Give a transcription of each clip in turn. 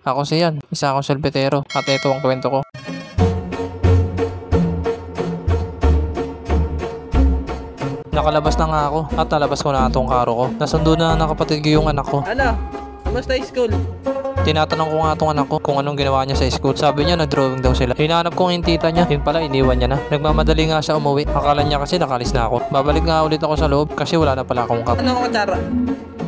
Ako si Yan, isa akong solbetero at ito ang kwento ko. Nakalabas na nga ako at nalabas ko na itong karo ko. Nasundo na ng kapatid ko yung anak ko. Ano? Kamusta yung school? Tinatanong ko nga itong anak ko kung anong ginawa niya sa school. Sabi niya nag-drawing daw sila. Hinahanap ko yung tita niya. Yun pala, iniwan niya na. Nagmamadali nga siya umuwi. Akala niya kasi nakalis na ako. Babalik nga ulit ako sa loob kasi wala na pala akong cup. Ano ang kutsara?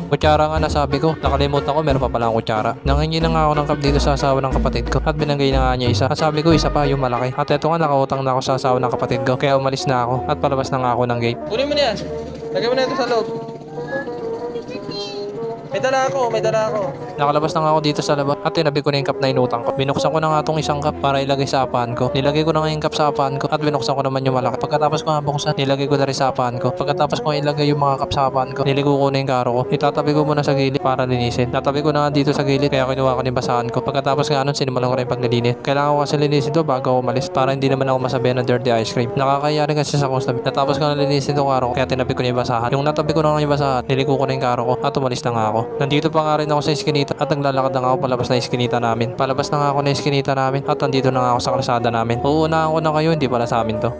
Kutsara nga nasabi ko. Nakalimutan ko, meron pa pala akong kutsara. Nangingi na nga ako ng cup dito sa asawa ng kapatid ko. At binagay na nga niya isa. At sabi ko, isa pa, yung malaki. At eto nga, nakautang na ako sa asawa ng kapatid ko. Kaya umalis na ako. At palabas na nga ako ng gate. Kunin mo na yan. Lagay mo na ito sa loob. May dala ako. Nakalabas na nga ako dito sa labas at tinabi ko na yung cup na inutang ko. Binuksan ko na nga itong isang cup para ilagay sa apahan ko. Nilagay ko na nga yung cup sa apahan ko at binuksan ko naman yung malaki. Pagkatapos ko nga buksan, nilagay ko na rin sa apahan ko. Pagkatapos ko ilagay yung mga cup sa apahan ko, niligo ko na yung karo ko. Itatabi ko muna sa gilid para linisin. Natabi ko na nga dito sa gilid kaya kinuha ko yung basahan ko. Pagkatapos nga nun, sinimulan ko na yung paglilinis. Kailangan ko kasi linisin to bago ako umalis para hindi naman ako masabihan ng dirty ice cream. Nakakaya rin kasi sa customer. Natapos ko na linisin itong karo ko kaya tinabi ko na yung basahan. Yung natabi ko na nga yung basahan, niligo ko na yung karo ko at umalis na nga ako. Nandito pa nga rin ako sa iskinita at naglalakad na nga ako palabas na iskinita namin. Palabas na nga ako na iskinita namin at nandito na nga ako sa kalsada namin. Uunahan ko na kayo, hindi pala sa amin to.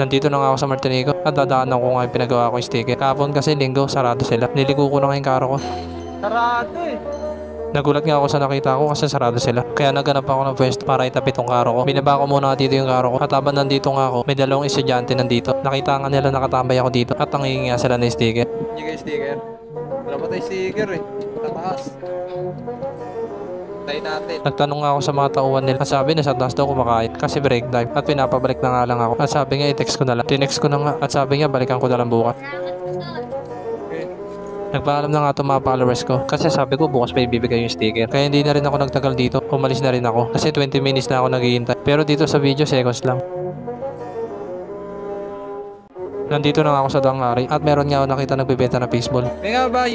Nandito na nga ako sa Martinico at dadaanan ko nga yung pinagawa ko yung sticker. Kahapon kasi linggo, sarado sila. Niligo ko na nga yung karo ko. Sarado eh. Nagulat nga ako sa nakita ko kasi sarado sila. Kaya naghanap ako ng pwesto para itapit tong karo ko. Binaba ko muna dito yung karo ko. At habang nandito nga ako, may dalawang estudyante nandito. Nakita nga nila nakatambay ako dito at nangingi nga sila ng sticker. Hindi kayo sticker. Wala pa tayo sticker eh. Tataas. Tayo natin. Nagtanong nga ako sa mga tauhan nila. At sabi nasa taas daw kumakain kasi break time. At pinapabalik na nga lang ako. At sabi nga i-text ko na lang. Tinext ko na nga. At sabi nga balikan ko na lang bukas. Nagpaalam na nga itong mga followers ko kasi sabi ko bukas pa ibibigay yung sticker. Kaya hindi na rin ako nagtagal dito. Umalis na rin ako kasi 20 minutes na ako naghihintay. Pero dito sa video seconds lang. Nandito na nga ako sa Dangari at meron nga ako nakita nagbebenta ng baseball. May nga ba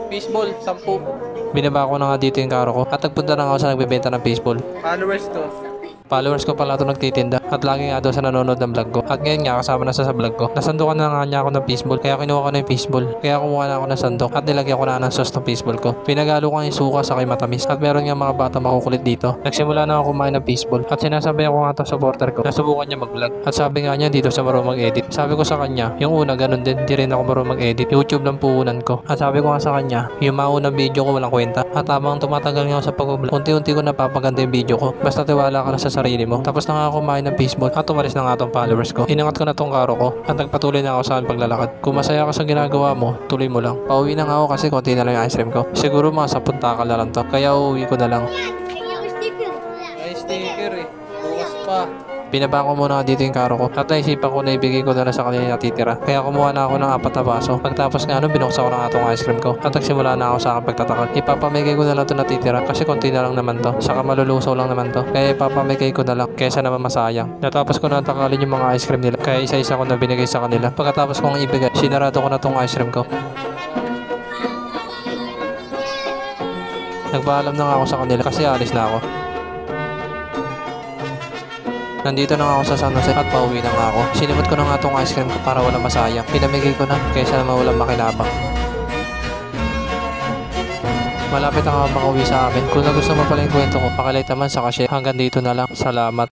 baseball? 10. Binaba ko na nga dito yung karo ko at nagpunta na nga ako sa nagbebenta ng baseball. Followers to. Followers ko pala ito nagtitinda at lagi nga daw sa nanonood ng vlog ko. At ngayon nga kasama na sa vlog ko. Nasandukan na nga niya ako ng baseball kaya kinuha ko na yung baseball. Kaya kumuha na ako ng sandok at nilagyan ko na ng sauce ng baseball ko. Pinagalo ko yung suka sa kay matamis at meron nga mga bata makukulit dito. Nagsimula na ako kumain ng baseball at sinasabi ko nga ito sa supporter ko. Nasubukan niya mag-vlog at sabi nga niya dito sa marunong mag-edit. Sabi ko sa kanya, yung una ganun din, di rin ako marunong mag-edit. YouTube lang puhunan ko. At sabi ko nga sa kanya, yung maunang video ko walang kwenta. At habang tumatagal nga ako sa pag-vlog, unti-unti ko napapaganda yung video ko. Basta tiwala ka na sa sarili mo. Tapos na nga ako kumain ng baseball at umalis na nga itong followers ko. Inangat ko na tong karo ko at nagpatuloy na ako sa aking paglalakad. Kung masaya ka sa ginagawa mo, tuloy mo lang. Pauwi na nga ako kasi konti na lang yung ice cream ko. Siguro mga 10 takal na lang to. Kaya uuwi ko na lang. May sticker eh. Bukas pa. Binaba ko muna dito yung karo ko at naisipan ko na ibigay ko na lang sa kanila natitira. Kaya kumuha na ako ng 4 na baso. Pagtapos nga binuksan ko na nga itong ice cream ko at nagsimula na ako sa aking pagtatakal. Ipapamigay ko na lang ito natitira kasi konti na lang naman to. Saka malulusaw lang naman to. Kaya ipapamigay ko na lang kaysa naman masayang. Natapos ko na takalin yung mga ice cream nila. Kaya isa-isa ko na binigay sa kanila. Pagkatapos kong ibigay, sinarado ko na itong ice cream ko. Nagpaalam na nga ako sa kanila kasi alis na ako. Nandito na nga ako sa San Jose at pauwi na nga ako. Sinimot ko na nga itong ice cream ko para walang masayang. Pinamigay ko na kaysa naman walang makinabang. Malapit na nga makauwi sa amin. Kung nagustuhan mo pala yung kwento ko, pakilike naman sa share. Hanggang dito na lang. Salamat.